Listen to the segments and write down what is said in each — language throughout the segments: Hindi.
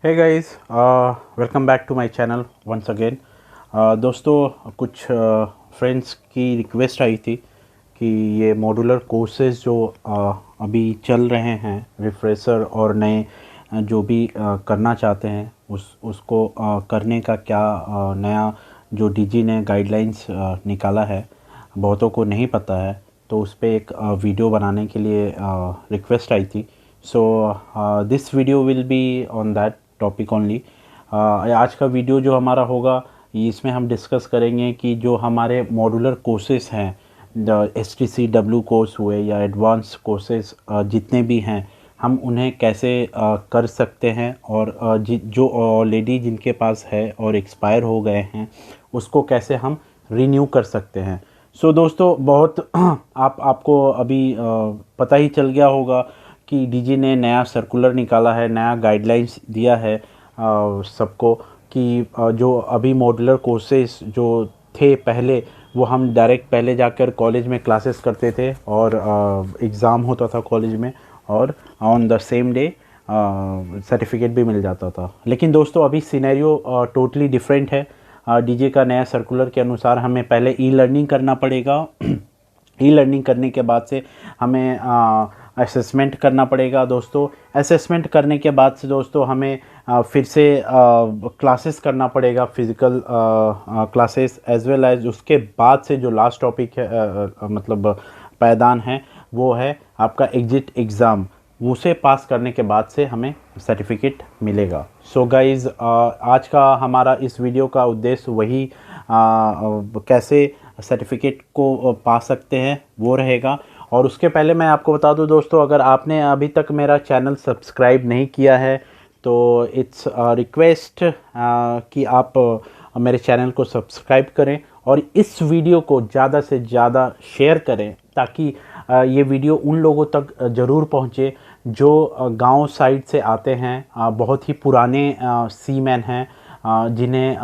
Hey guys, welcome back to my channel once again. दोस्तों, कुछ फ्रेंड्स की रिक्वेस्ट आई थी कि ये मॉड्यूलर कोर्सेज जो अभी चल रहे हैं, रिफ्रेशर और नए जो भी करना चाहते हैं उसको करने का क्या नया जो डीजी ने गाइडलाइंस निकाला है, बहुतों को नहीं पता है। तो उस पर एक वीडियो बनाने के लिए रिक्वेस्ट आई थी। So this video will be on that topic only. आज का वीडियो जो हमारा होगा, इसमें हम डिस्कस करेंगे कि जो हमारे मॉड्यूलर कोर्सेज हैं, STCW कोर्स हुए या एडवांस कोर्सेज जितने भी हैं, हम उन्हें कैसे कर सकते हैं, और जो ऑलरेडी जिनके पास है और एक्सपायर हो गए हैं उसको कैसे हम रीन्यू कर सकते हैं। सो दोस्तों, बहुत आपको अभी पता ही चल गया होगा कि डीजी ने नया सर्कुलर निकाला है, नया गाइडलाइंस दिया है सबको कि जो अभी मॉड्यूलर कोर्सेज जो थे पहले, वो हम डायरेक्ट पहले जाकर कॉलेज में क्लासेस करते थे और एग्ज़ाम होता था कॉलेज में, और on the same day certificate भी मिल जाता था। लेकिन दोस्तों, अभी सिनेरियो टोटली डिफरेंट है। डीजे का नया सर्कुलर के अनुसार हमें पहले ई लर्निंग करना पड़ेगा। ई लर्निंग करने के बाद से हमें असेसमेंट करना पड़ेगा दोस्तों। असेसमेंट करने के बाद से दोस्तों हमें फिर से क्लासेस करना पड़ेगा, physical classes, as well as उसके बाद से जो लास्ट टॉपिक है, मतलब पायदान है, वो है आपका एग्जिट एग्ज़ाम। उसे पास करने के बाद से हमें सर्टिफिकेट मिलेगा। सो गाइज़, आज का हमारा इस वीडियो का उद्देश्य वही कैसे सर्टिफिकेट को पा सकते हैं वो रहेगा। और उसके पहले मैं आपको बता दूं दोस्तों, अगर आपने अभी तक मेरा चैनल सब्सक्राइब नहीं किया है तो इट्स रिक्वेस्ट कि आप मेरे चैनल को सब्सक्राइब करें और इस वीडियो को ज़्यादा से ज़्यादा शेयर करें, ताकि ये वीडियो उन लोगों तक ज़रूर पहुँचे जो गांव साइड से आते हैं, बहुत ही पुराने सीमैन हैं, जिन्हें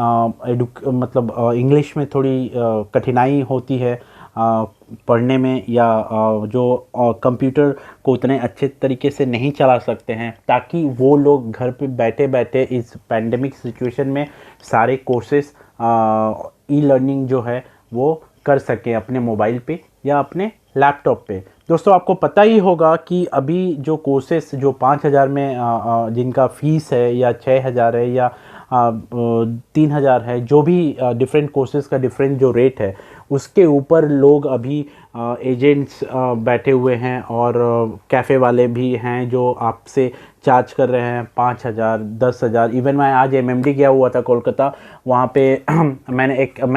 मतलब इंग्लिश में थोड़ी कठिनाई होती है पढ़ने में, या जो कंप्यूटर को उतने अच्छे तरीके से नहीं चला सकते हैं, ताकि वो लोग घर पे बैठे बैठे इस पैंडेमिक सिचुएशन में सारे कोर्सेस ई लर्निंग जो है वो कर सकें अपने मोबाइल पे या अपने लैपटॉप पे। दोस्तों, आपको पता ही होगा कि अभी जो कोर्सेस जो 5,000 में जिनका फ़ीस है, या 6,000 है, या 3,000 है, जो भी डिफरेंट कोर्सेज़ का डिफरेंट जो रेट है, उसके ऊपर लोग अभी एजेंट्स बैठे हुए हैं, और कैफ़े वाले भी हैं जो आपसे चार्ज कर रहे हैं 5,000, 10,000। इवन मैं आज MMD गया हुआ था कोलकाता, वहाँ पे मैं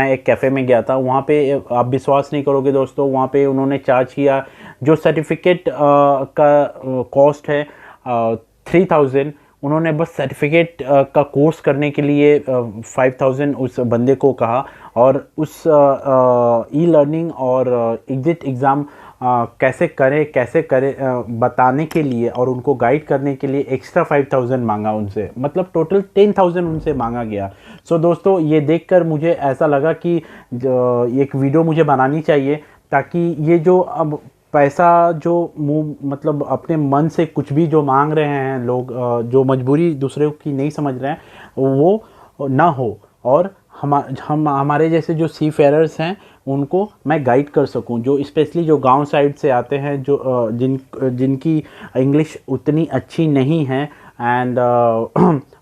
एक कैफ़े में गया था। वहाँ पे आप विश्वास नहीं करोगे दोस्तों, वहाँ पे उन्होंने चार्ज किया, जो सर्टिफिकेट का कॉस्ट है 3,000, उन्होंने बस सर्टिफिकेट का कोर्स करने के लिए 5,000 उस बंदे को कहा, और उस ई लर्निंग और एग्जिट एग्ज़ाम कैसे करें बताने के लिए और उनको गाइड करने के लिए एक्स्ट्रा 5,000 मांगा उनसे, मतलब टोटल 10,000 उनसे मांगा गया। सो दोस्तों, ये देखकर मुझे ऐसा लगा कि एक वीडियो मुझे बनानी चाहिए, ताकि ये जो अब पैसा जो मुँह मतलब अपने मन से कुछ भी जो मांग रहे हैं लोग, जो मजबूरी दूसरे की नहीं समझ रहे हैं, वो ना हो, और हम हमारे जैसे जो सी फेयरर्स हैं उनको मैं गाइड कर सकूं, जो स्पेशली जो गांव साइड से आते हैं, जो जिनकी इंग्लिश उतनी अच्छी नहीं है, एंड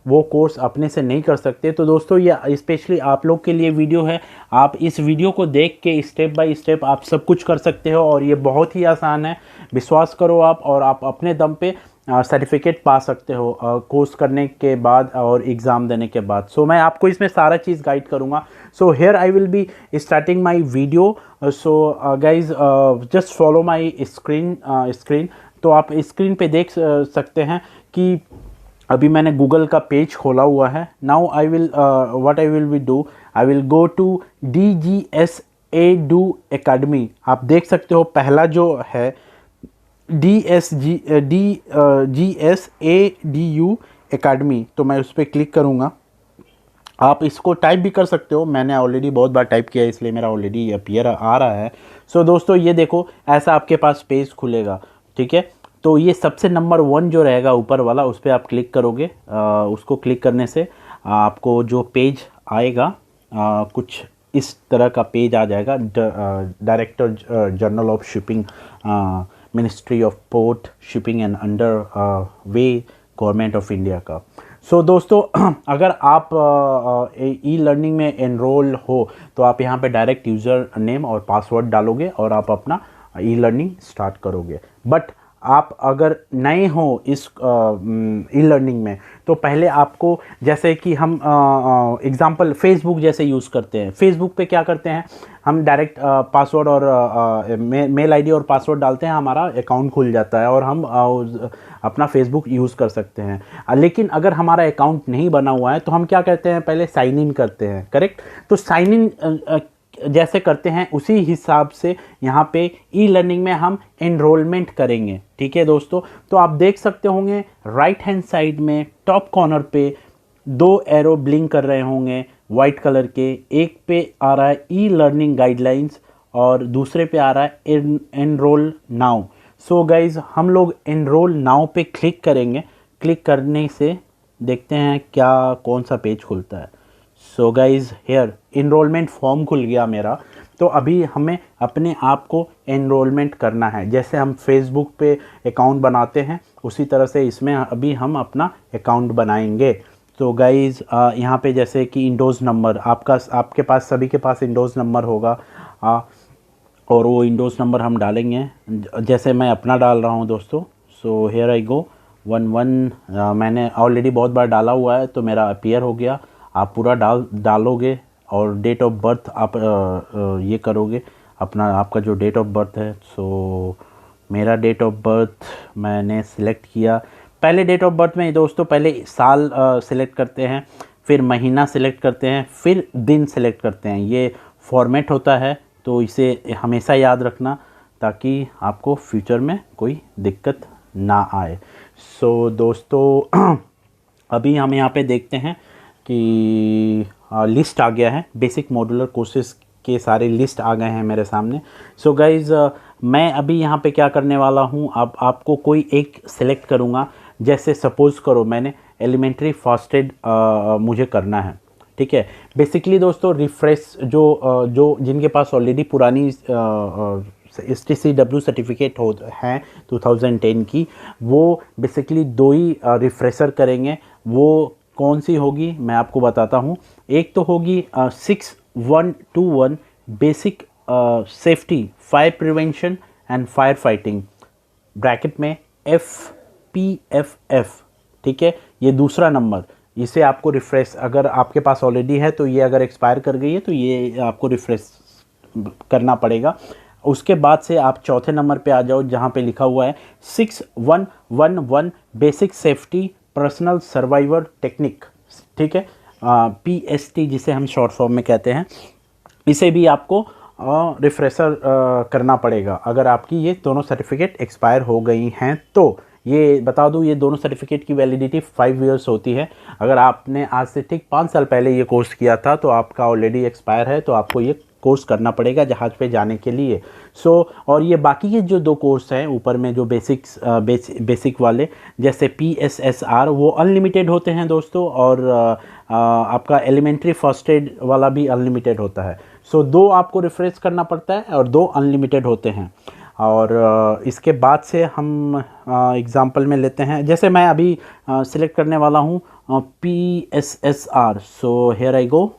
वो कोर्स अपने से नहीं कर सकते। तो दोस्तों, ये स्पेशली आप लोग के लिए वीडियो है। आप इस वीडियो को देख के स्टेप बाय स्टेप आप सब कुछ कर सकते हो, और ये बहुत ही आसान है, विश्वास करो आप, और आप अपने दम पे सर्टिफिकेट पा सकते हो कोर्स करने के बाद और एग्ज़ाम देने के बाद। सो मैं आपको इसमें सारा चीज़ गाइड करूँगा। So here I will be starting my video. So guys, just follow my screen. तो आप स्क्रीन पे देख सकते हैं कि अभी मैंने गूगल का पेज खोला हुआ है। Now I will what I will be do, I will go to DGS Edu Academy। आप देख सकते हो पहला जो है GS Edu Academy, तो मैं उस पर क्लिक करूँगा। आप इसको टाइप भी कर सकते हो, मैंने ऑलरेडी बहुत बार टाइप किया है, इसलिए मेरा ऑलरेडी अपीयर आ रहा है। सो दोस्तों, ये देखो, ऐसा आपके पास पेज खुलेगा, ठीक है। तो ये सबसे नंबर 1 जो रहेगा ऊपर वाला, उस पर आप क्लिक करोगे। उसको क्लिक करने से आपको जो पेज आएगा कुछ इस तरह का पेज आ जाएगा। Director general of shipping, ministry of port shipping and under way government of India का। सो दोस्तों अगर आप ई लर्निंग में एनरोल हो तो आप यहाँ पे डायरेक्ट यूज़र नेम और पासवर्ड डालोगे और आप अपना ई लर्निंग स्टार्ट करोगे। बट आप अगर नए हो इस ई लर्निंग में तो पहले आपको, जैसे कि हम एग्ज़ाम्पल फेसबुक जैसे यूज़ करते हैं, फेसबुक पे क्या करते हैं हम डायरेक्ट पासवर्ड और मेल आईडी और पासवर्ड डालते हैं, हमारा अकाउंट खुल जाता है और हम अपना फेसबुक यूज़ कर सकते हैं। लेकिन अगर हमारा अकाउंट नहीं बना हुआ है तो हम क्या करते हैं, पहले साइन इन करते हैं, करेक्ट। तो साइन इन जैसे करते हैं उसी हिसाब से यहाँ पे ई लर्निंग में हम एनरोलमेंट करेंगे, ठीक है दोस्तों। तो आप देख सकते होंगे राइट हैंड साइड में टॉप कॉर्नर पे 2 एरो ब्लिंक कर रहे होंगे वाइट कलर के। एक पे आ रहा है ई लर्निंग गाइडलाइंस और दूसरे पे आ रहा है एनरोल नाउ। सो गाइज हम लोग एनरोल नाउ पे क्लिक करेंगे। क्लिक करने से देखते हैं क्या कौन सा पेज खुलता है। So guys here enrollment form खुल गया मेरा। तो अभी हमें अपने आप को एनरोलमेंट करना है। जैसे हम फेसबुक पे अकाउंट बनाते हैं उसी तरह से इसमें अभी हम अपना अकाउंट बनाएंगे। तो गाइज यहाँ पे जैसे कि इंडोज़ नंबर आपके पास सभी के पास इंडोज़ नंबर होगा और वो इंडोज़ नंबर हम डालेंगे। जैसे मैं अपना डाल रहा हूँ दोस्तों। सो हेयर आई गो 11 मैंने ऑलरेडी बहुत बार डाला हुआ है तो मेरा अपीयर हो गया। आप पूरा डालोगे और डेट ऑफ बर्थ आप ये करोगे अपना, आपका जो डेट ऑफ बर्थ है। सो मेरा डेट ऑफ बर्थ मैंने सिलेक्ट किया। पहले डेट ऑफ बर्थ में दोस्तों पहले साल सिलेक्ट करते हैं, फिर महीना सिलेक्ट करते हैं, फिर दिन सिलेक्ट करते हैं। ये फॉर्मेट होता है तो इसे हमेशा याद रखना ताकि आपको फ्यूचर में कोई दिक्कत ना आए। सो दोस्तों अभी हम यहाँ पे देखते हैं कि लिस्ट आ गया है, बेसिक मॉड्यूलर कोर्सेज़ के सारे लिस्ट आ गए हैं मेरे सामने। सो गाइज़ मैं अभी यहाँ पे क्या करने वाला हूँ, आपको कोई एक सिलेक्ट करूँगा। जैसे सपोज़ करो मैंने एलिमेंट्री फर्स्ट एड मुझे करना है, ठीक है। बेसिकली दोस्तों रिफ्रेश जो जिनके पास ऑलरेडी पुरानी STCW सर्टिफिकेट हैं 2010 की, वो बेसिकली 2 ही रिफ्रेशर करेंगे। वो कौन सी होगी मैं आपको बताता हूँ। एक तो होगी 6121 basic safety fire prevention and fire fighting, bracket में FPFF, ठीक है। ये दूसरा नंबर, इसे आपको रिफ्रेश, अगर आपके पास ऑलरेडी है तो ये अगर एक्सपायर कर गई है तो ये आपको रिफ्रेश करना पड़ेगा। उसके बाद से आप चौथे नंबर पे आ जाओ जहाँ पे लिखा हुआ है 6111 basic safety personal survivor technique, ठीक है, PST जिसे हम शॉर्ट फॉर्म में कहते हैं। इसे भी आपको रिफ्रेशर करना पड़ेगा अगर आपकी ये दोनों सर्टिफिकेट एक्सपायर हो गई हैं तो। ये बता दूँ ये दोनों सर्टिफिकेट की वैलिडिटी 5 इयर्स होती है। अगर आपने आज से ठीक 5 साल पहले ये कोर्स किया था तो आपका ऑलरेडी एक्सपायर है तो आपको ये कोर्स करना पड़ेगा जहाज़ पे जाने के लिए। और ये बाकी के जो 2 कोर्स हैं ऊपर में जो बेसिक वाले जैसे PSSR वो अनलिमिटेड होते हैं दोस्तों, और आपका एलिमेंट्री फर्स्ट एड वाला भी अनलिमिटेड होता है। 2 आपको रिफ्रेश करना पड़ता है और 2 अनलिमिटेड होते हैं। और इसके बाद से हम एग्ज़ाम्पल में लेते हैं, जैसे मैं अभी सिलेक्ट करने वाला हूँ PSSR। सो हेयर आई गो,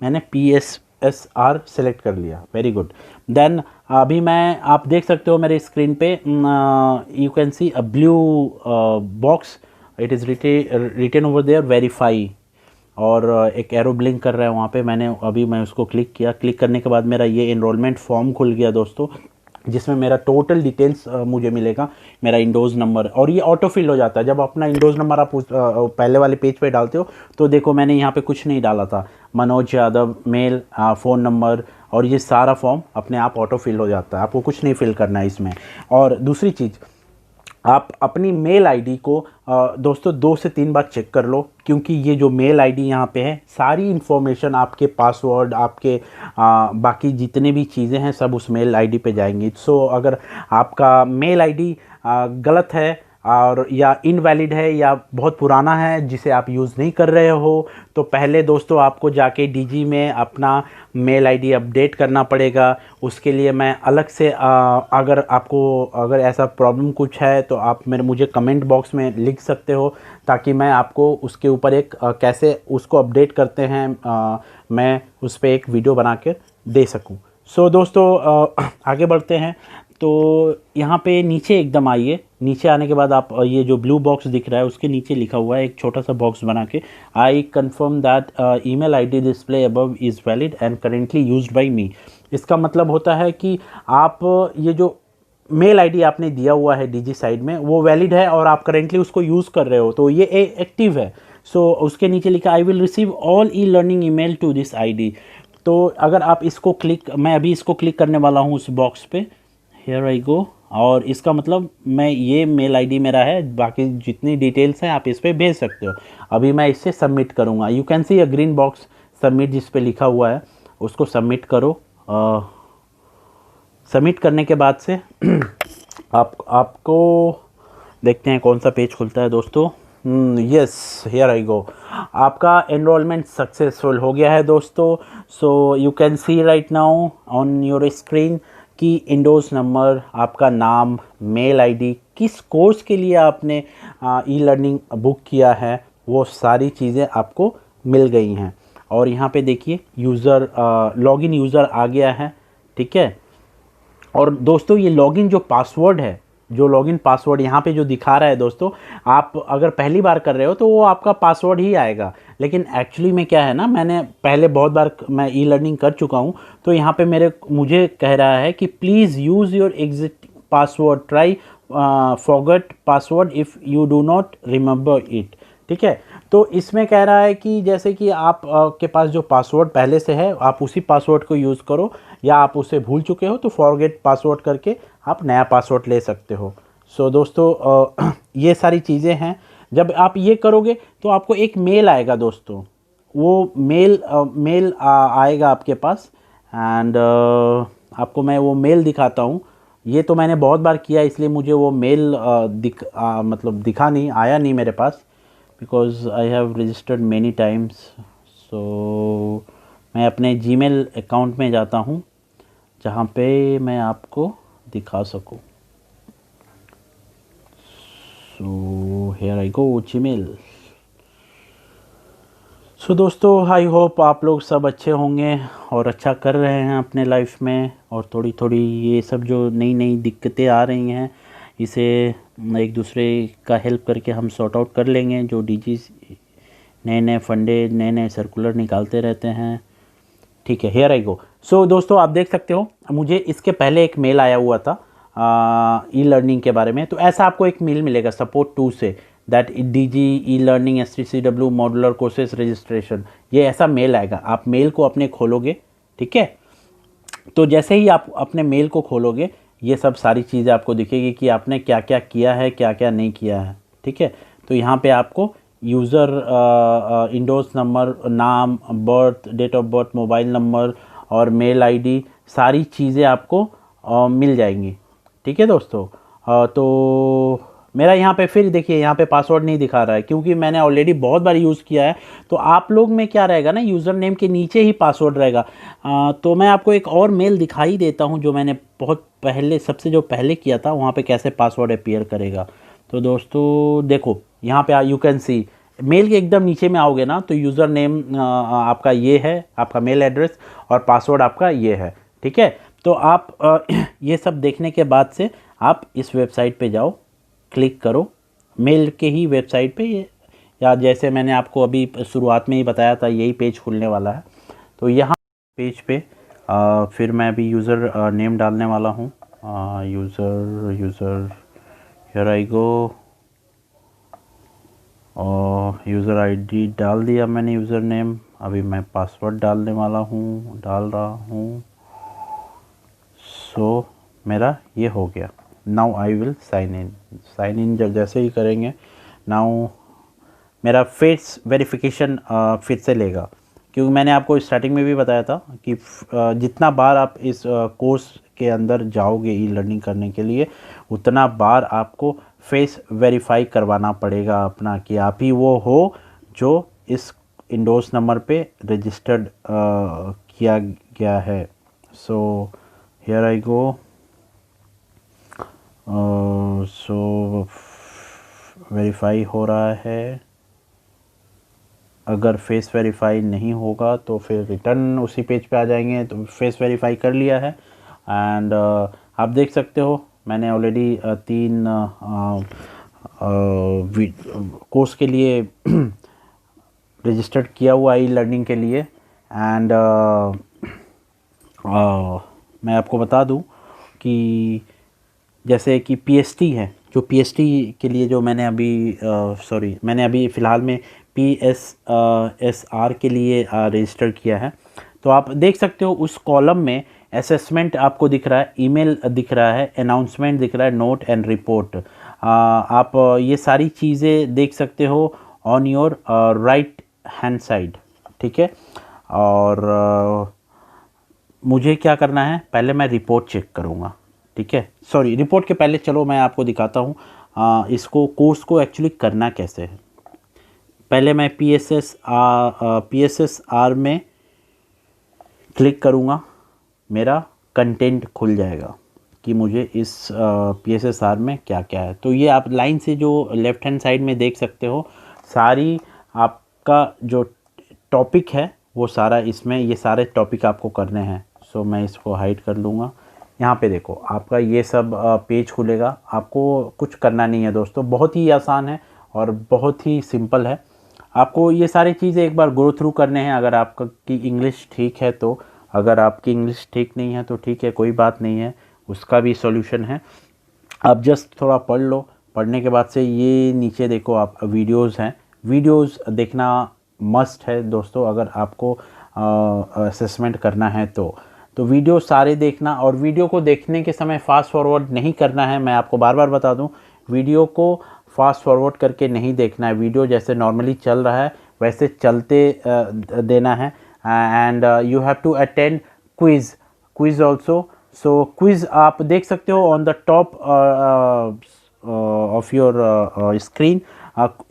मैंने PSSR सेलेक्ट कर लिया, वेरी गुड। देन अभी मैं, आप देख सकते हो मेरे स्क्रीन पे, you can see a blue box, it is written over there verify, और एक एरो ब्लिंक कर रहा है वहाँ पे। मैं उसको क्लिक किया। क्लिक करने के बाद मेरा ये एनरोलमेंट फॉर्म खुल गया दोस्तों, जिसमें मेरा टोटल डिटेल्स मुझे मिलेगा, मेरा इंडोज़ नंबर, और ये ऑटो फिल हो जाता है जब अपना इंडोज़ नंबर आप पहले वाले पेज पे डालते हो। तो देखो मैंने यहाँ पे कुछ नहीं डाला था, Manoj Yadav, mail, phone number, और ये सारा फॉर्म अपने आप ऑटो फिल हो जाता है, आपको कुछ नहीं फिल करना है इसमें। और दूसरी चीज़, आप अपनी मेल आईडी को दोस्तों 2 से 3 बार चेक कर लो, क्योंकि ये जो मेल आईडी यहाँ पे है सारी इन्फॉर्मेशन, आपके पासवर्ड, आपके बाकी जितने भी चीज़ें हैं सब उस मेल आईडी पे जाएंगी। सो अगर आपका मेल आईडी गलत है और या इनवैलिड है या बहुत पुराना है जिसे आप यूज़ नहीं कर रहे हो, तो पहले दोस्तों आपको जाके डीजी में अपना मेल आईडी अपडेट करना पड़ेगा। उसके लिए मैं अलग से अगर आपको अगर ऐसा प्रॉब्लम कुछ है तो आप मुझे कमेंट बॉक्स में लिख सकते हो, ताकि मैं आपको उसके ऊपर एक कैसे उसको अपडेट करते हैं मैं उस पर एक वीडियो बना कर दे सकूं। सो दोस्तों आगे बढ़ते हैं। तो यहाँ पे नीचे एकदम आइए, नीचे आने के बाद आप ये जो ब्लू बॉक्स दिख रहा है उसके नीचे लिखा हुआ है एक छोटा सा बॉक्स बना के, I confirm that email ID display above is valid and currently used by me. इसका मतलब होता है कि आप ये जो मेल आईडी आपने दिया हुआ है डीजी साइड में वो वैलिड है और आप करेंटली उसको यूज़ कर रहे हो, तो ये एक्टिव है। सो उसके नीचे लिखा I will receive all e learning email to this ID. तो अगर आप इसको क्लिक, मैं अभी इसको क्लिक करने वाला हूँ उस बॉक्स पे, हियर आई गो, और इसका मतलब मैं ये मेल आईडी मेरा है, बाकी जितनी डिटेल्स हैं आप इस पर भेज सकते हो। अभी मैं इससे सबमिट करूँगा। You can see a green box submit जिस पे लिखा हुआ है, उसको सबमिट करो। सबमिट करने के बाद से आपको देखते हैं कौन सा पेज खुलता है दोस्तों। यस, हियर आई गो, आपका एनरोलमेंट सक्सेसफुल हो गया है दोस्तों। So you can C right now on your screen कि इंडोज नंबर, आपका नाम, मेल आईडी, किस कोर्स के लिए आपने ई लर्निंग बुक किया है, वो सारी चीज़ें आपको मिल गई हैं। और यहाँ पे देखिए यूज़र लॉगिन यूज़र आ गया है, ठीक है। और दोस्तों ये लॉगिन जो पासवर्ड है, जो लॉगिन पासवर्ड यहाँ पे जो दिखा रहा है दोस्तों, आप अगर पहली बार कर रहे हो तो वो आपका पासवर्ड ही आएगा, लेकिन एक्चुअली में क्या है ना, मैंने पहले बहुत बार मैं ई लर्निंग कर चुका हूँ, तो यहाँ पे मुझे कह रहा है कि please use your existing password, try forget password if you do not remember it, ठीक है। तो इसमें कह रहा है कि जैसे कि आप के पास जो पासवर्ड पहले से है आप उसी पासवर्ड को यूज़ करो, या आप उसे भूल चुके हो तो फॉरगेट पासवर्ड करके आप नया पासवर्ड ले सकते हो। सो दोस्तों ये सारी चीज़ें हैं। जब आप ये करोगे तो आपको एक मेल आएगा दोस्तों, वो मेल आएगा आपके पास, एंड आपको मैं वो मेल दिखाता हूँ। ये तो मैंने बहुत बार किया इसलिए मुझे वो मेल मतलब दिखा नहीं, आया नहीं मेरे पास, because I have registered many times. So मैं अपने जीमेल अकाउंट में जाता हूँ जहाँ पे मैं आपको दिखा सकूँ। So here I go, Gmail. सो दोस्तों आई होप आप लोग सब अच्छे होंगे और अच्छा कर रहे हैं अपने लाइफ में, और थोड़ी थोड़ी ये सब जो नई नई दिक्कतें आ रही हैं इसे एक दूसरे का हेल्प करके हम सॉर्ट आउट कर लेंगे। जो डीजी नए नए फंडे, नए नए सर्कुलर निकालते रहते हैं, ठीक है। हियर आई गो। सो दोस्तों आप देख सकते हो मुझे इसके पहले एक मेल आया हुआ था ई लर्निंग के बारे में, तो ऐसा आपको एक मेल मिलेगा सपोर्ट 2 से, that DG e learning STCW modular courses registration, ये ऐसा मेल आएगा। आप मेल को अपने खोलोगे, ठीक है। तो जैसे ही आप अपने मेल को खोलोगे ये सब सारी चीज़ें आपको दिखेगी कि आपने क्या क्या किया है, क्या क्या नहीं किया है, ठीक है। तो यहाँ पे आपको यूज़र इंडोर्स नंबर, नाम, birth, date of birth, mobile number और मेल आईडी, सारी चीज़ें आपको मिल जाएंगी, ठीक है दोस्तों। तो मेरा यहाँ पे फिर देखिए यहाँ पे पासवर्ड नहीं दिखा रहा है क्योंकि मैंने ऑलरेडी बहुत बार यूज़ किया है। तो आप लोग में क्या रहेगा ना, यूज़र नेम के नीचे ही पासवर्ड रहेगा। तो मैं आपको एक और मेल दिखाई देता हूँ जो मैंने बहुत पहले, सबसे जो पहले किया था, वहाँ पे कैसे पासवर्ड अपीयर करेगा। तो दोस्तों देखो यहाँ पे यू कैन सी, मेल के एकदम नीचे में आओगे ना तो यूज़र नेम आपका ये है, आपका मेल एड्रेस, और पासवर्ड आपका ये है, ठीक है। तो आप ये सब देखने के बाद से आप इस वेबसाइट पे जाओ, क्लिक करो मेल के ही वेबसाइट पे, या जैसे मैंने आपको अभी शुरुआत में ही बताया था यही पेज खुलने वाला है। तो यहाँ पेज पे फिर मैं अभी यूज़र नेम डालने वाला हूँ, यूज़र हियर आई गो, और यूज़र आईडी डाल दिया मैंने, यूज़र नेम। अभी मैं पासवर्ड डालने वाला हूँ, डाल रहा हूँ। सो मेरा ये हो गया। Now I will sign in जब जैसे ही करेंगे, नाउ मेरा फेस वेरिफिकेशन फिर से लेगा, क्योंकि मैंने आपको स्टार्टिंग में भी बताया था कि जितना बार आप इस कोर्स के अंदर जाओगे ई लर्निंग करने के लिए, उतना बार आपको फेस वेरीफाई करवाना पड़ेगा अपना, कि आप ही वो हो जो इस इंडोर्स नंबर पे रजिस्टर्ड किया गया है। So here I go, so verify हो रहा है। अगर फेस वेरीफाई नहीं होगा तो फिर रिटर्न उसी पेज पे आ जाएंगे। तो फेस वेरीफाई कर लिया है एंड आप देख सकते हो मैंने ऑलरेडी 3 कोर्स के लिए रजिस्टर्ड किया हुआ ई लर्निंग के लिए। एंड मैं आपको बता दूं कि जैसे कि पीएसटी है, जो पीएसटी के लिए जो मैंने अभी मैंने अभी फ़िलहाल में PSSR के लिए रजिस्टर किया है। तो आप देख सकते हो उस कॉलम में असेसमेंट आपको दिख रहा है, ईमेल दिख रहा है, अनाउंसमेंट दिख रहा है, नोट एंड रिपोर्ट। आप ये सारी चीज़ें देख सकते हो on your right hand side, ठीक है। और मुझे क्या करना है, पहले मैं रिपोर्ट चेक करूँगा, ठीक है। सॉरी, रिपोर्ट के पहले चलो मैं आपको दिखाता हूँ इसको कोर्स को एक्चुअली करना कैसे है। पहले मैं PSSR में क्लिक करूँगा, मेरा कंटेंट खुल जाएगा कि मुझे इस PSSR में क्या क्या है। तो ये आप लाइन से जो लेफ़्ट हैंड साइड में देख सकते हो, सारी आपका जो टॉपिक है वो सारा इसमें, ये सारे टॉपिक आपको करने हैं। सो मैं इसको हाइड कर लूँगा। यहाँ पे देखो आपका ये सब पेज खुलेगा, आपको कुछ करना नहीं है दोस्तों, बहुत ही आसान है और बहुत ही सिंपल है। आपको ये सारी चीज़ें एक बार गो थ्रू करने हैं, अगर आपका की इंग्लिश ठीक है तो। अगर आपकी इंग्लिश ठीक नहीं है तो ठीक है, कोई बात नहीं है, उसका भी सॉल्यूशन है। आप जस्ट थोड़ा पढ़ लो, पढ़ने के बाद से ये नीचे देखो आप वीडियोज़ हैं, वीडियोज़ देखना मस्ट है दोस्तों अगर आपको असेसमेंट करना है तो वीडियो सारे देखना। और वीडियो को देखने के समय फास्ट फॉरवर्ड नहीं करना है, मैं आपको बार बार बता दूं, वीडियो को फास्ट फॉरवर्ड करके नहीं देखना है। वीडियो जैसे नॉर्मली चल रहा है वैसे चलते देना है। And you have to attend quiz also. So quiz आप देख सकते हो on the top of your screen,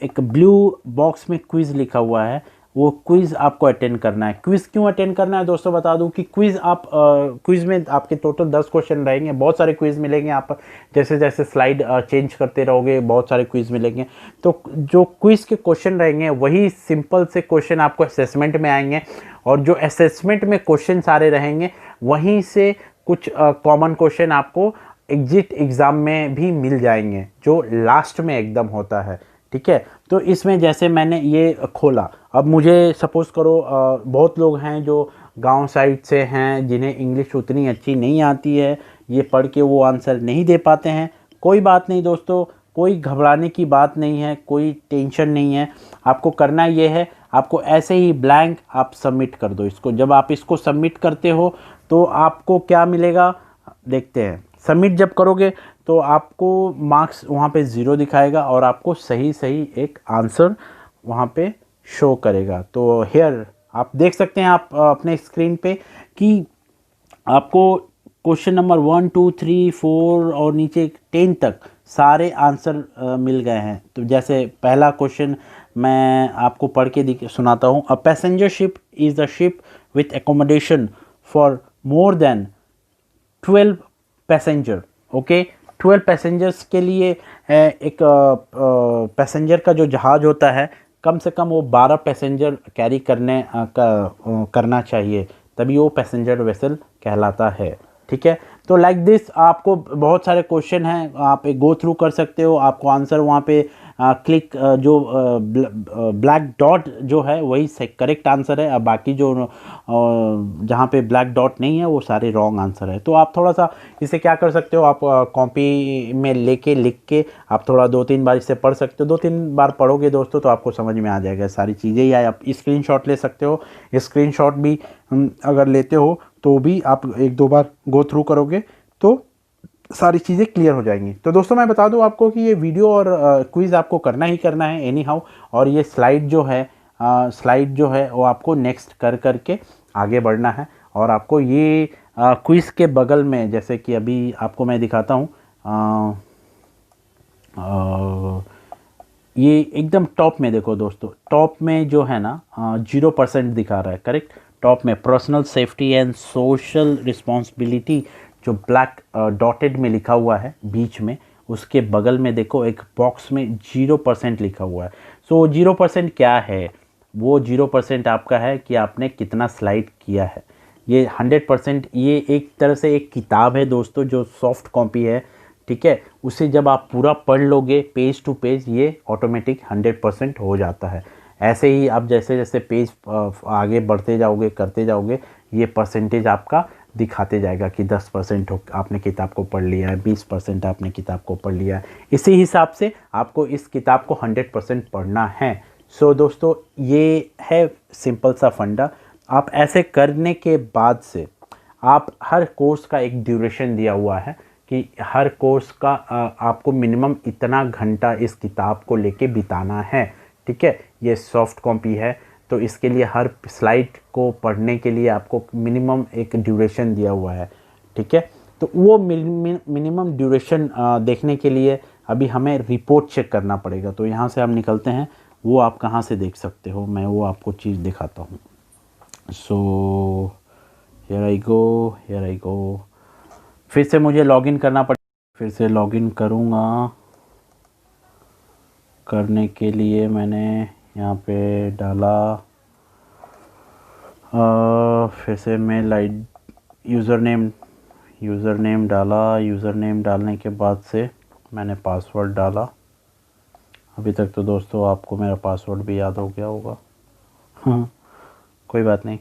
एक ब्लू बॉक्स में क्विज़ लिखा हुआ है, वो क्विज़ आपको अटेंड करना है। क्विज़ क्यों अटेंड करना है दोस्तों, बता दूं कि क्विज़ क्विज़ में आपके टोटल 10 क्वेश्चन रहेंगे, बहुत सारे क्विज़ मिलेंगे। आप जैसे जैसे स्लाइड चेंज करते रहोगे बहुत सारे क्विज़ मिलेंगे। तो जो क्विज़ के क्वेश्चन रहेंगे वही सिंपल से क्वेश्चन आपको असेसमेंट में आएंगे, और जो असेसमेंट में क्वेश्चन सारे रहेंगे वहीं से कुछ कॉमन क्वेश्चन आपको एग्जिट एग्ज़ाम में भी मिल जाएंगे, जो लास्ट में एकदम होता है, ठीक है। तो इसमें जैसे मैंने ये खोला, अब मुझे सपोज़ करो बहुत लोग हैं जो गांव साइड से हैं, जिन्हें इंग्लिश उतनी अच्छी नहीं आती है, ये पढ़ के वो आंसर नहीं दे पाते हैं। कोई बात नहीं दोस्तों, कोई घबराने की बात नहीं है, कोई टेंशन नहीं है। आपको करना ये है, आपको ऐसे ही ब्लैंक आप सबमिट कर दो इसको। जब आप इसको सबमिट करते हो तो आपको क्या मिलेगा देखते हैं। सबमिट जब करोगे तो आपको मार्क्स वहाँ पे 0 दिखाएगा और आपको सही एक आंसर वहाँ पे शो करेगा। तो हियर आप देख सकते हैं आप अपने स्क्रीन पे कि आपको क्वेश्चन नंबर 1 2 3 4 और नीचे 10 तक सारे आंसर मिल गए हैं। तो जैसे पहला क्वेश्चन मैं आपको पढ़ के सुनाता हूँ। A passenger ship is the ship with accommodation for more than 12 passenger. Okay, 12 passengers के लिए एक पैसेंजर का जो जहाज़ होता है कम से कम वो 12 पैसेंजर कैरी करना चाहिए, तभी वो पैसेंजर वेसल कहलाता है, ठीक है। तो लाइक दिस आपको बहुत सारे क्वेश्चन हैं, आप एक गो थ्रू कर सकते हो। आपको आंसर वहाँ पे क्लिक जो ब्लैक डॉट जो है वही करेक्ट आंसर है, अब बाकी जो जहाँ पे ब्लैक डॉट नहीं है वो सारे रॉन्ग आंसर है। तो आप थोड़ा सा इसे क्या कर सकते हो, आप कॉपी में लेके लिख के आप थोड़ा 2-3 बार इसे पढ़ सकते हो। 2-3 बार पढ़ोगे दोस्तों तो आपको समझ में आ जाएगा सारी चीज़ें। या आप स्क्रीनशॉट ले सकते हो, स्क्रीनशॉट भी अगर लेते हो तो भी आप 1-2 बार गो थ्रू करोगे तो सारी चीज़ें क्लियर हो जाएंगी। तो दोस्तों मैं बता दूं आपको कि ये वीडियो और क्विज़ आपको करना ही करना है एनी हाउ, और ये स्लाइड जो है वो आपको नेक्स्ट कर करके आगे बढ़ना है। और आपको ये क्विज़ के बगल में, जैसे कि अभी आपको मैं दिखाता हूँ, ये एकदम टॉप में देखो दोस्तों, टॉप में जो है ना 0% दिखा रहा है, करेक्ट। टॉप में personal safety and social responsibility जो ब्लैक डॉटेड में लिखा हुआ है बीच में, उसके बगल में देखो एक बॉक्स में 0% लिखा हुआ है। सो 0% क्या है? वो 0% आपका है कि आपने कितना स्लाइड किया है। ये 100%, ये एक तरह से एक किताब है दोस्तों जो सॉफ्ट कॉपी है, ठीक है। उसे जब आप पूरा पढ़ लोगे पेज टू पेज, ये ऑटोमेटिक 100% हो जाता है। ऐसे ही आप जैसे जैसे पेज आगे बढ़ते जाओगे करते जाओगे, ये परसेंटेज आपका दिखाते जाएगा कि 10% आपने किताब को पढ़ लिया है, 20% आपने किताब को पढ़ लिया है। इसी हिसाब से आपको इस किताब को 100% पढ़ना है। सो दोस्तों ये है सिंपल सा फंडा। आप ऐसे करने के बाद से आप हर कोर्स का एक ड्यूरेशन दिया हुआ है कि हर कोर्स का आपको मिनिमम इतना घंटा इस किताब को लेके बिताना है, ठीक है। ये सॉफ्ट कॉपी है, तो इसके लिए हर स्लाइड को पढ़ने के लिए आपको मिनिमम एक ड्यूरेशन दिया हुआ है, ठीक है। तो वो मिनिमम ड्यूरेशन देखने के लिए अभी हमें रिपोर्ट चेक करना पड़ेगा। तो यहाँ से हम निकलते हैं, वो आप कहाँ से देख सकते हो, मैं वो आपको चीज़ दिखाता हूँ। सो हियर आई गो, फिर से मुझे लॉगिन करना पड़ेगा, फिर से लॉगिन करूँगा। करने के लिए मैंने यहाँ पे डाला फिर से मेल आई यूज़र नेम डाला। यूज़र नेम डालने के बाद से मैंने पासवर्ड डाला। अभी तक तो दोस्तों आपको मेरा पासवर्ड भी याद हो गया होगा। हाँ कोई बात नहीं।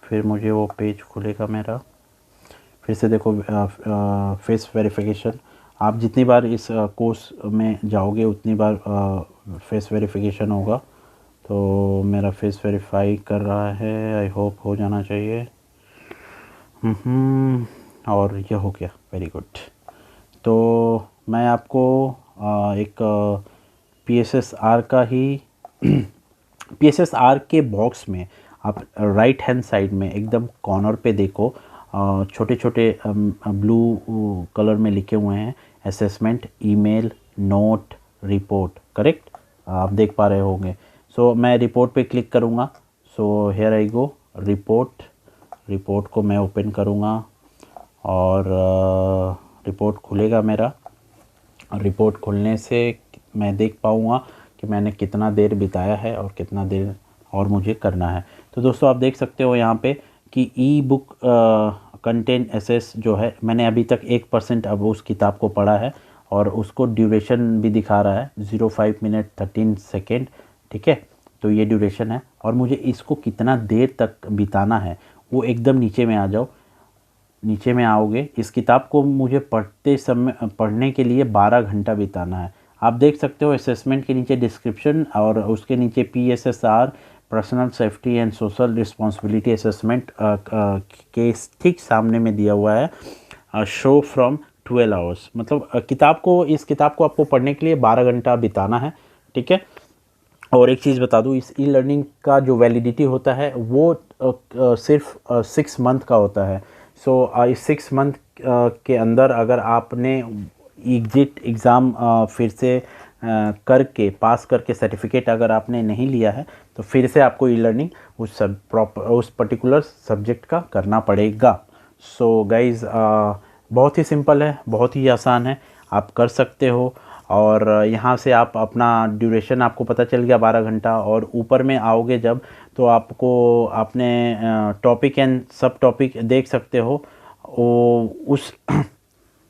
फिर मुझे वो पेज खुलेगा मेरा। फिर से देखो फेस वेरिफिकेशन, आप जितनी बार इस कोर्स में जाओगे उतनी बार फेस वेरिफिकेशन होगा। तो मेरा फेस वेरीफाई कर रहा है, आई होप हो जाना चाहिए। और ये हो गया, वेरी गुड। तो मैं आपको एक PSSR का ही PSSR के बॉक्स में आप राइट हैंड साइड में एकदम कॉर्नर पे देखो, छोटे छोटे ब्लू कलर में लिखे हुए हैं assessment, email, note, report, correct. आप देख पा रहे होंगे। सो मैं रिपोर्ट पे क्लिक करूँगा। So here I go, report को मैं ओपन करूँगा और रिपोर्ट खुलेगा मेरा। रिपोर्ट खुलने से मैं देख पाऊँगा कि मैंने कितना देर बिताया है और कितना देर और मुझे करना है। तो दोस्तों आप देख सकते हो यहाँ पे कि ई बुक कंटेंट एसेस जो है, मैंने अभी तक 1% अब उस किताब को पढ़ा है और उसको ड्यूरेशन भी दिखा रहा है 05 मिनट 13 सेकेंड, ठीक है। तो ये ड्यूरेशन है और मुझे इसको कितना देर तक बिताना है वो एकदम नीचे में आ जाओ। नीचे में आओगे, इस किताब को मुझे पढ़ने के लिए 12 घंटा बिताना है। आप देख सकते हो असेसमेंट के नीचे डिस्क्रिप्शन और उसके नीचे PSSR personal safety and social responsibility assessment के ठीक सामने में दिया हुआ है शो फ्रॉम 12 आवर्स। मतलब इस किताब को आपको पढ़ने के लिए 12 घंटा बिताना है, ठीक है। और एक चीज़ बता दूँ, इस E-लर्निंग का जो वैलिडिटी होता है वो सिर्फ 6 मंथ का होता है। सो इस 6 मंथ के अंदर अगर आपने एग्जिट एग्ज़ाम फिर से करके पास करके सर्टिफिकेट अगर आपने नहीं लिया है तो फिर से आपको E-लर्निंग उस पर्टिकुलर सब्जेक्ट का करना पड़ेगा। सो गाइज़ बहुत ही सिंपल है, बहुत ही आसान है, आप कर सकते हो। और यहाँ से आप अपना ड्यूरेशन आपको पता चल गया 12 घंटा। और ऊपर में आओगे जब, तो आपको अपने टॉपिक एंड सब टॉपिक देख सकते हो। उस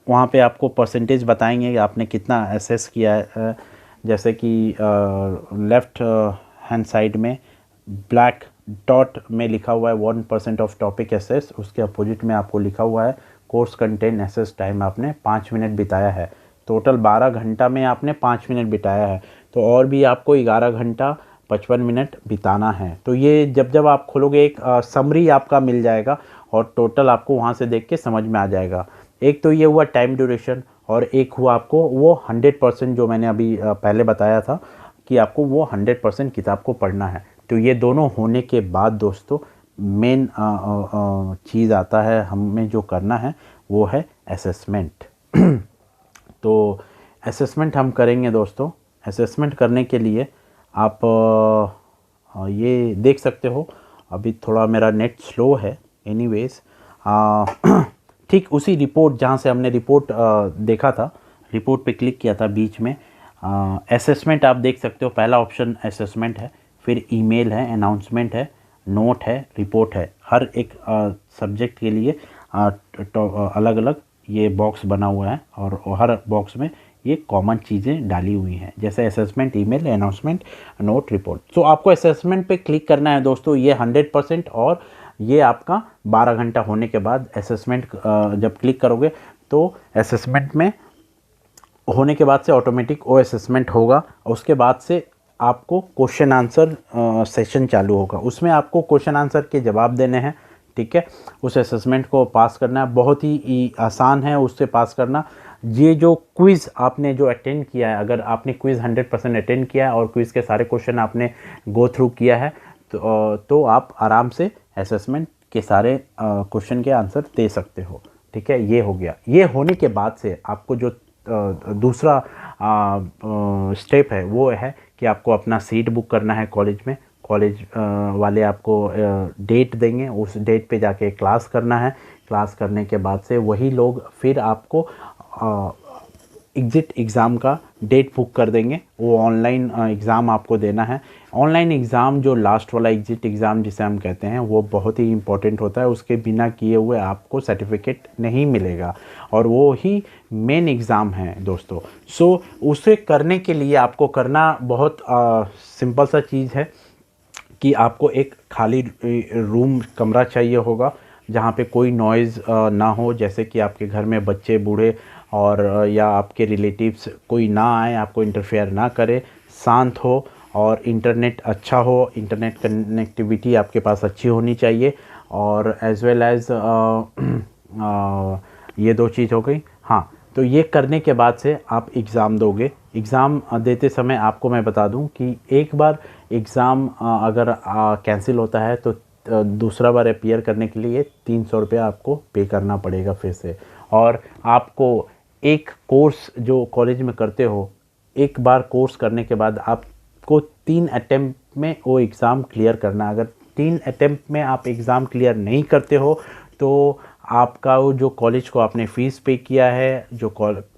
वहाँ पे आपको परसेंटेज बताएंगे कि आपने कितना एसेस किया है। जैसे कि लेफ़्ट हैंड साइड में ब्लैक डॉट में लिखा हुआ है 1% ऑफ टॉपिक एसेस, उसके अपोजिट में आपको लिखा हुआ है कोर्स कंटेंट एसेस टाइम आपने 5 मिनट बिताया है। टोटल 12 घंटा में आपने 5 मिनट बिताया है, तो और भी आपको 11 घंटा 55 मिनट बिताना है। तो ये जब आप खोलोगे एक समरी आपका मिल जाएगा और टोटल आपको वहाँ से देख के समझ में आ जाएगा। एक तो ये हुआ टाइम ड्यूरेशन, और एक हुआ आपको वो 100% जो मैंने अभी पहले बताया था कि आपको वो 100% किताब को पढ़ना है। तो ये दोनों होने के बाद दोस्तों मेन चीज़ आता है, हमें जो करना है वो है असेसमेंट। तो असेसमेंट हम करेंगे दोस्तों। असेसमेंट करने के लिए आप ये देख सकते हो, अभी थोड़ा मेरा नेट स्लो है, एनीवेज ठीक उसी रिपोर्ट जहाँ से हमने रिपोर्ट देखा था, रिपोर्ट पे क्लिक किया था बीच में, असेसमेंट आप देख सकते हो। पहला ऑप्शन असेसमेंट है, फिर ईमेल है, अनाउंसमेंट है, नोट है, रिपोर्ट है। हर एक सब्जेक्ट के लिए अलग अलग ये बॉक्स बना हुआ है, और हर बॉक्स में ये कॉमन चीज़ें डाली हुई हैं, जैसे assessment, email, announcement, note, report. तो आपको असेसमेंट पे क्लिक करना है दोस्तों, ये 100%, और ये आपका 12 घंटा होने के बाद असेसमेंट जब क्लिक करोगे तो असेसमेंट में होने के बाद से ऑटोमेटिक वो असेसमेंट होगा। उसके बाद से आपको क्वेश्चन आंसर सेशन चालू होगा, उसमें आपको क्वेश्चन आंसर के जवाब देने हैं, ठीक है। उस असेसमेंट को पास करना है, बहुत ही आसान है उससे पास करना। ये जो क्विज़ आपने जो अटेंड किया है, अगर आपने क्विज़ 100% अटेंड किया है और क्विज़ के सारे क्वेश्चन आपने गो थ्रू किया है तो आप आराम से असेसमेंट के सारे क्वेश्चन के आंसर दे सकते हो, ठीक है। ये हो गया। ये होने के बाद से आपको जो दूसरा स्टेप है वो है कि आपको अपना सीट बुक करना है कॉलेज में। कॉलेज वाले आपको डेट देंगे, उस डेट पे जाके क्लास करना है। क्लास करने के बाद से वही लोग फिर आपको एग्ज़िट एग्ज़ाम का डेट बुक कर देंगे। वो ऑनलाइन एग्ज़ाम आपको देना है। ऑनलाइन एग्ज़ाम जो लास्ट वाला एग्ज़िट एग्ज़ाम जिसे हम कहते हैं, वो बहुत ही इम्पोर्टेंट होता है। उसके बिना किए हुए आपको सर्टिफिकेट नहीं मिलेगा, और वो ही मेन एग्ज़ाम है दोस्तों। सो उसे करने के लिए आपको करना बहुत सिंपल सा चीज़ है कि आपको एक खाली रूम, कमरा चाहिए होगा जहाँ पे कोई नॉइज़ ना हो, जैसे कि आपके घर में बच्चे, बूढ़े और या आपके रिलेटिव्स कोई ना आए, आपको इंटरफेयर ना करे, शांत हो, और इंटरनेट अच्छा हो। इंटरनेट कनेक्टिविटी आपके पास अच्छी होनी चाहिए, और एज़ वेल एज़ ये दो चीज़ हो गई। हाँ, तो ये करने के बाद से आप एग्ज़ाम दोगे। एग्ज़ाम देते समय आपको मैं बता दूं कि एक बार एग्ज़ाम अगर कैंसिल होता है तो दूसरा बार अपीयर करने के लिए 300 रुपये आपको पे करना पड़ेगा फिर से। और आपको एक कोर्स जो कॉलेज में करते हो, एक बार कोर्स करने के बाद आपको 3 अटेम्प्ट में वो एग्ज़ाम क्लियर करना। अगर 3 अटेम्प्ट में आप एग्ज़ाम क्लियर नहीं करते हो तो आपका वो जो कॉलेज को आपने फ़ीस पे किया है, जो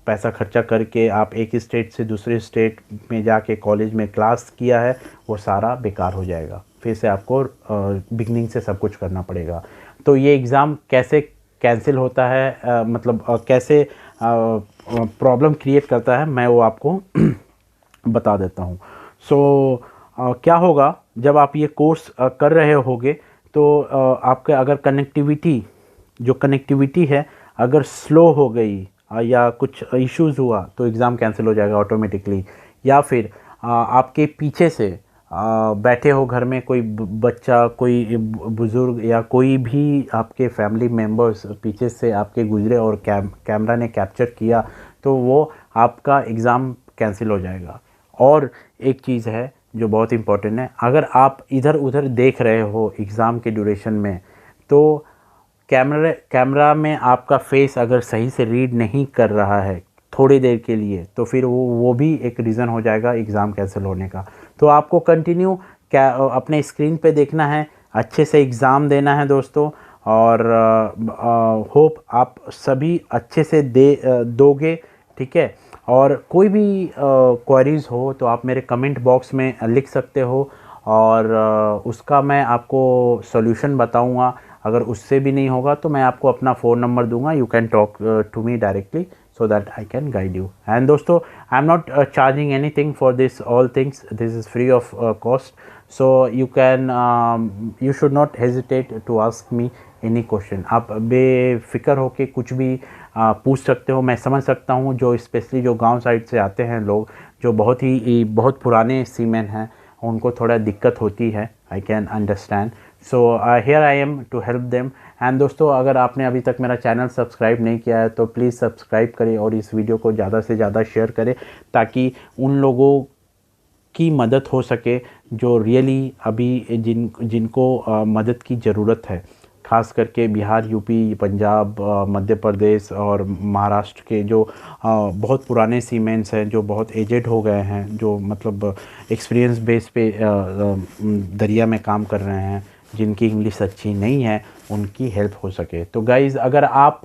पैसा खर्चा करके आप एक स्टेट से दूसरे स्टेट में जाके कॉलेज में क्लास किया है, वो सारा बेकार हो जाएगा। फिर से आपको बिगनिंग से सब कुछ करना पड़ेगा। तो ये एग्ज़ाम कैसे कैंसिल होता है, मतलब कैसे प्रॉब्लम क्रिएट करता है, मैं वो आपको बता देता हूँ। सो क्या होगा जब आप ये कोर्स कर रहे होगे तो आपके अगर कनेक्टिविटी है अगर स्लो हो गई या कुछ इश्यूज़ हुआ तो एग्ज़ाम कैंसिल हो जाएगा ऑटोमेटिकली। या फिर आपके पीछे से बैठे हो घर में कोई बच्चा, कोई बुज़ुर्ग या कोई भी आपके फैमिली मेम्बर्स पीछे से आपके गुजरे और कैमरा ने कैप्चर किया तो वो आपका एग्ज़ाम कैंसिल हो जाएगा। और एक चीज़ है जो बहुत इम्पोर्टेंट है, अगर आप इधर उधर देख रहे हो एग्ज़ाम के ड्यूरेशन में तो कैमरा में आपका फेस अगर सही से रीड नहीं कर रहा है थोड़ी देर के लिए तो फिर वो भी एक रीज़न हो जाएगा एग्ज़ाम कैंसिल होने का। तो आपको कंटिन्यू अपने स्क्रीन पे देखना है, अच्छे से एग्ज़ाम देना है दोस्तों, और होप आप सभी अच्छे से दोगे, ठीक है। और कोई भी क्वेरीज़ हो तो आप मेरे कमेंट बॉक्स में लिख सकते हो, और उसका मैं आपको सॉल्यूशन बताऊंगा। अगर उससे भी नहीं होगा तो मैं आपको अपना फ़ोन नंबर दूंगा, you can talk to me directly so that I can guide you. And दोस्तों, I am not charging anything for this all things. This is free of cost. So you can you should not hesitate to ask me any question. आप बेफिक्र होके कुछ भी पूछ सकते हो। मैं समझ सकता हूँ जो स्पेशली जो गांव साइड से आते हैं लोग, जो बहुत पुराने सीमेन हैं, उनको थोड़ा दिक्कत होती है। I can understand. So here I am to help them, and दोस्तों, अगर आपने अभी तक मेरा चैनल सब्सक्राइब नहीं किया है तो प्लीज़ सब्सक्राइब करें और इस वीडियो को ज़्यादा से ज़्यादा शेयर करें, ताकि उन लोगों की मदद हो सके जो रियली अभी जिनको मदद की ज़रूरत है। ख़ास करके बिहार, यूपी, पंजाब, मध्य प्रदेश और महाराष्ट्र के जो बहुत पुराने सीमेंट्स हैं, जो बहुत एजेड हो गए हैं, जो मतलब एक्सपीरियंस बेस पे दरिया में काम कर रहे हैं, जिनकी इंग्लिश अच्छी नहीं है, उनकी हेल्प हो सके। तो गाइज़, अगर आप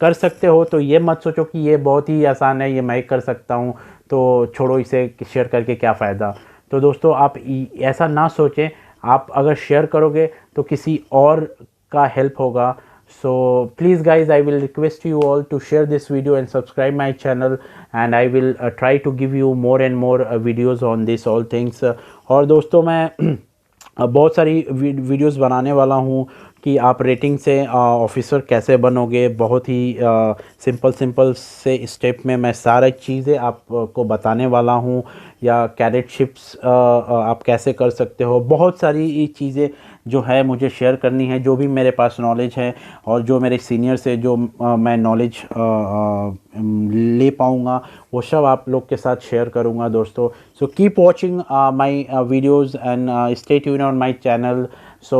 कर सकते हो तो ये मत सोचो कि ये बहुत ही आसान है, ये मैं कर सकता हूँ तो छोड़ो, इसे शेयर करके क्या फ़ायदा। तो दोस्तों, आप ऐसा ना सोचें। आप अगर शेयर करोगे तो किसी और का हेल्प होगा। So please guys, I will request you all to share this video and subscribe my channel, and I will try to give you more and more videos on this all things. और दोस्तों, मैं बहुत सारी वीडियोस बनाने वाला हूँ कि आप रेटिंग से ऑफिसर कैसे बनोगे। बहुत ही सिंपल से स्टेप में मैं सारी चीज़ें आपको बताने वाला हूँ, या कैडेटशिप्स आप कैसे कर सकते हो। बहुत सारी चीज़ें जो है मुझे शेयर करनी है, जो भी मेरे पास नॉलेज है और जो मेरे सीनियर से जो मैं नॉलेज ले पाऊँगा, वो सब आप लोग के साथ शेयर करूँगा दोस्तों। So keep watching my videos and stay tune on my channel. So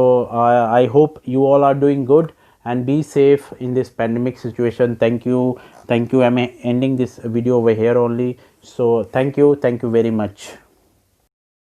I hope you all are doing good and be safe in this pandemic situation. Thank you. I'm ending this video over here only. So thank you very much.